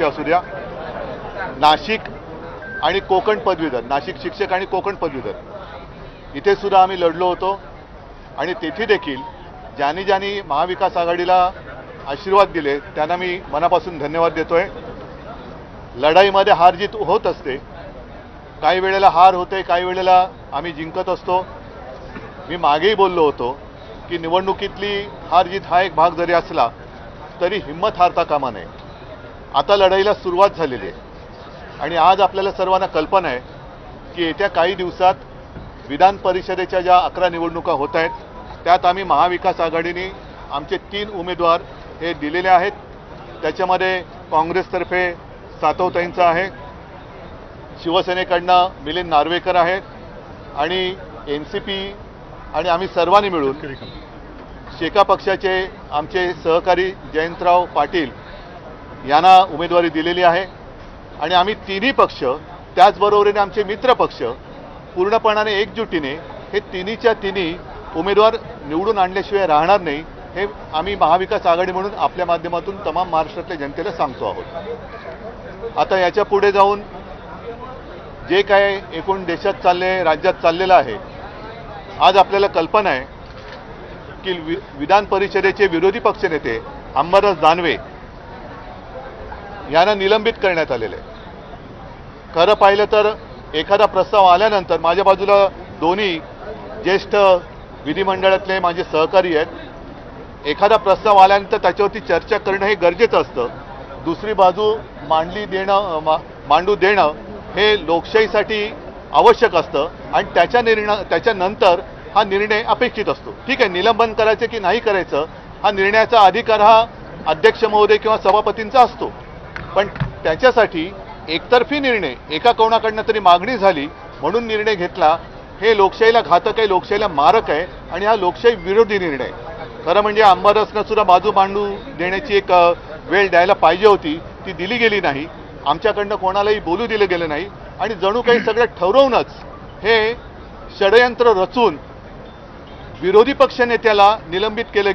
विषय असू द्या, नाशिक आणि कोकण पदवीधर, नाशिक शिक्षक आणि कोकण पदवीधर इथे सुद्धा आम्ही लढलो होतो आणि तेथे देखील ज्यांनी ज्यांनी महाविकास आघाडीला आशीर्वाद दिले त्यांना मी मनापासून धन्यवाद देतोय। लढाईमध्ये हार जीत होत असते, काही वेळेला हार होते, काही वेळेला आम्ही जिंकत असतो। मी मागेही बोललो होतो की निवडणुकीतली हार जीत हा एक भाग जरी असला तरी हिम्मत हारता कामा नये। आता लढाईला सुरुवात झालेली आहे आणि आज आपल्याला सर्वांना कल्पना आहे की येत्या काही दिवसात विधान परिषदेच्या ज्या 11 निवडणुका होत आहेत त्यात आम्ही महाविकास आघाडीने आमचे 3 उमेदवार हे दिलेले आहेत। त्याच्यामध्ये काँग्रेसतर्फे सातवताईंचा आहे, शिवसेनेकडनं मिलिंद नार्वेकर आहेत आणि एनसीपी आणि आम्ही सर्वांनी मिळून शेका पक्षाचे आमचे सहकारी जयंतराव पाटील यांना उमेदवारी दिलेली आहे आणि आम्ही तिन्ही पक्ष त्याचबरोबरीने आमचे मित्र पक्ष पूर्णपणाने एकजुटीने हे तिन्हीच्या तिन्ही उमेदवार निवडून आणल्याशिवाय राहणार नाही हे आम्ही महाविकास आघाडी म्हणून आपल्या माध्यमातून तमाम महाराष्ट्रातल्या जनतेला सांगतो आहोत। आता याच्या पुढे जाऊन जे काय एकूण देशात चालले, राज्यात चाललेलं आहे, आज आपल्याला कल्पना आहे की विधान परिषदेचे विरोधी पक्षनेते अंबादास दानवे यांना निलंबित करण्यात आलेले आहे। खरं पाहिलं तर एखादा प्रस्ताव आल्यानंतर माझ्या बाजूला दोन्ही ज्येष्ठ विधिमंडळातले माझे सहकारी आहेत। एखादा प्रस्ताव आल्यानंतर त्याच्यावरती चर्चा करणं हे गरजेचं असतं। दुसरी बाजू मांडू देणं हे लोकशाहीसाठी आवश्यक असतं आणि त्याच्यानंतर हा निर्णय अपेक्षित असतो। ठीक आहे, निलंबन करायचं की नाही करायचं हा निर्णयाचा अधिकार हा अध्यक्ष महोदय किंवा सभापतींचा असतो, पण त्याच्यासाठी एकतर्फी निर्णय एका कोणाकडनं तरी मागणी झाली म्हणून निर्णय घेतला हे लोकशाहीला घातक आहे, लोकशाहीला मारक आहे आणि हा लोकशाही विरोधी निर्णय आहे। खरं म्हणजे अंबादासनं सुद्धा बाजू मांडू देण्याची एक वेळ द्यायला पाहिजे होती, ती दिली गेली नाही। आमच्याकडनं कोणालाही बोलू दिलं गेलं नाही आणि जणू काही सगळं ठरवूनच हे षडयंत्र रचून विरोधी पक्षनेत्याला निलंबित केलं